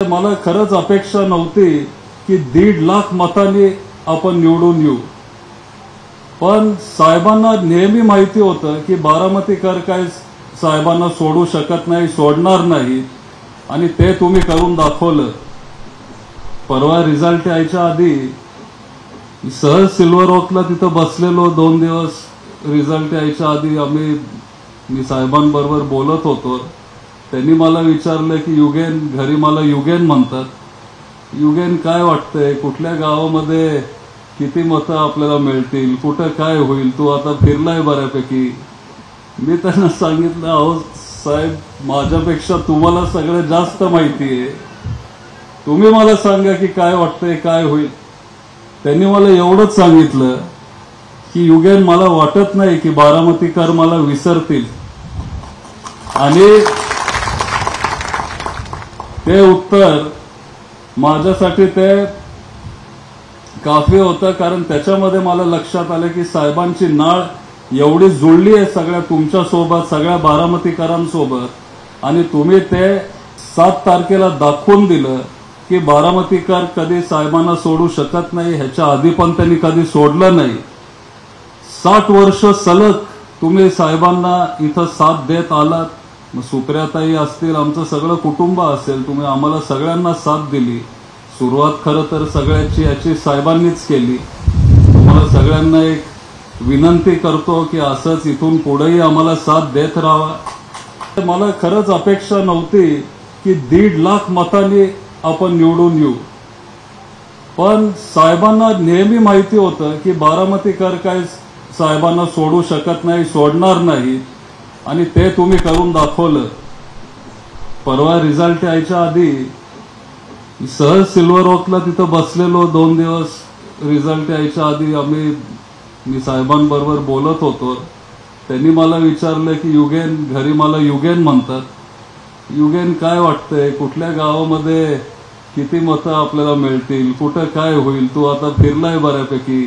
मला खरंच अपेक्षा नव्हती की 1.5 लाख मतांनी आपण निवडून येऊ, पण साहेबांना नेहमी माहिती होतं की बारामतीकर काय साहेबांना सोडू शकत नाही, सोडणार नाही, आणि ते तुम्ही करून दाखवलं। परवा रिझल्ट यायच्या आधी सहज सिल्वर ओकला तिथं बसलेलो 2 दिवस। रिझल्ट यायच्या आधी मी साहेबांबरोबर बोलत होतो। त्यांनी मला विचारलं की युगेन, घरी मला युगेन म्हणतात, युगेन काय वाटतंय, कुठल्या गावामध्ये किती मतं आपल्याला मिळतील, कुठं काय होईल, तू आता फिरलाय बऱ्यापैकी। मी त्यांना सांगितलं, अहो साहेब, माझ्यापेक्षा तुम्हाला सगळं जास्त माहिती आहे, तुम्ही मला सांगा की काय वाटतंय, काय होईल। त्यांनी मला एवढंच सांगितलं की युगेन, मला वाटत नाही की बारामतीकर मला विसरतील, आणि ते उत्तर माझ्यासाठी ते काफी होतं, कारण त्याच्यामध्ये मला लक्षात आलं की साहेबांची नाळ एवढी जुळली आहे सगळ्या तुमच्यासोबत, सगळ्या बारामतीकरांसोबत, आणि तुम्ही ते 7 तारखेला दाखवून दिलं की बारामतीकर कधी साहेबांना सोडू शकत नाही। ह्याच्या आधी पण त्यांनी कधी सोडलं नाही। 60 वर्ष सलग तुम्ही साहेबांना इथं साथ देत आलात। सुप्रियाताई असतील, आमचं सगळं कुटुंब असेल, तुम्ही आम्हाला सगळ्यांना साथ दिली। सुरुवात खरं तर सगळ्याची याची साहेबांनीच केली। तुम्हाला सगळ्यांना एक विनंती करतो की असंच इथून पुढेही आम्हाला साथ देत राहा। मला खरंच अपेक्षा नव्हती की 1.5 लाख मतांनी आपण निवडून येऊ, पण साहेबांना नेहमी माहिती होतं की बारामतीकर काय साहेबांना सोडू शकत नाही, सोडणार नाही, आणि ते तुम्ही करून दाखवलं। परवा रिझल्ट यायच्या आधी सहज सिल्वर ओकला तिथं बसलेलो 2 दिवस। रिझल्ट यायच्या आधी मी साहेबांबरोबर बोलत होतो। त्यांनी मला विचारलं की युगेन, घरी मला युगेन म्हणतात, युगेन काय वाटतंय, कुठल्या गावामध्ये किती मतं आपल्याला मिळतील, कुठं काय होईल, तू आता फिरलाय बऱ्यापैकी।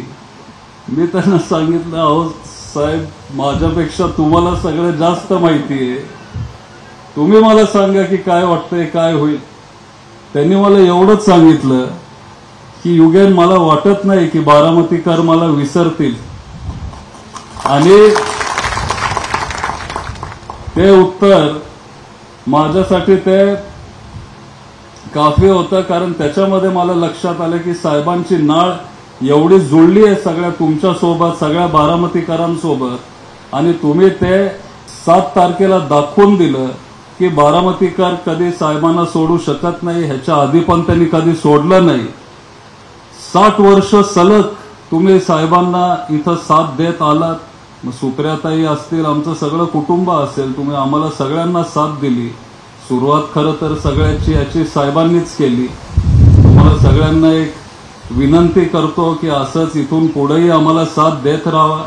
मी त्यांना सांगितलं, अहो साहेब, माझ्यापेक्षा तुम्हाला सगळं जास्त माहिती आहे, तुम्ही मला सांगा की काय वाटतंय, काय होईल। त्यांनी मला एवढंच सांगितलं की युगेन, मला वाटत नाही की बारामतीकर मला विसरतील, आणि ते उत्तर माझ्यासाठी ते काफी होतं, कारण त्याच्यामध्ये मला लक्षात आलं की साहेबांची नाळ एवढी जुळली आहे सगळ्या तुमच्यासोबत, सगळ्या बारामतीकरांसोबत, आणि तुम्ही ते 7 तारखेला दाखवून दिलं की बारामतीकर कधी साहेबांना सोडू शकत नाही। ह्याच्या आधी पण त्यांनी कधी सोडलं नाही। 60 वर्ष सलग तुम्ही साहेबांना इथं साथ देत आलात। सुप्रियाताई असतील, आमचं सगळं कुटुंब असेल, तुम्ही आम्हाला सगळ्यांना साथ दिली। सुरुवात खरं तर सगळ्याची याची साहेबांनीच केली। तुम्हाला सगळ्यांना एक विनंती करतो की असंच इथून पुढेही आम्हाला साथ देत राहा।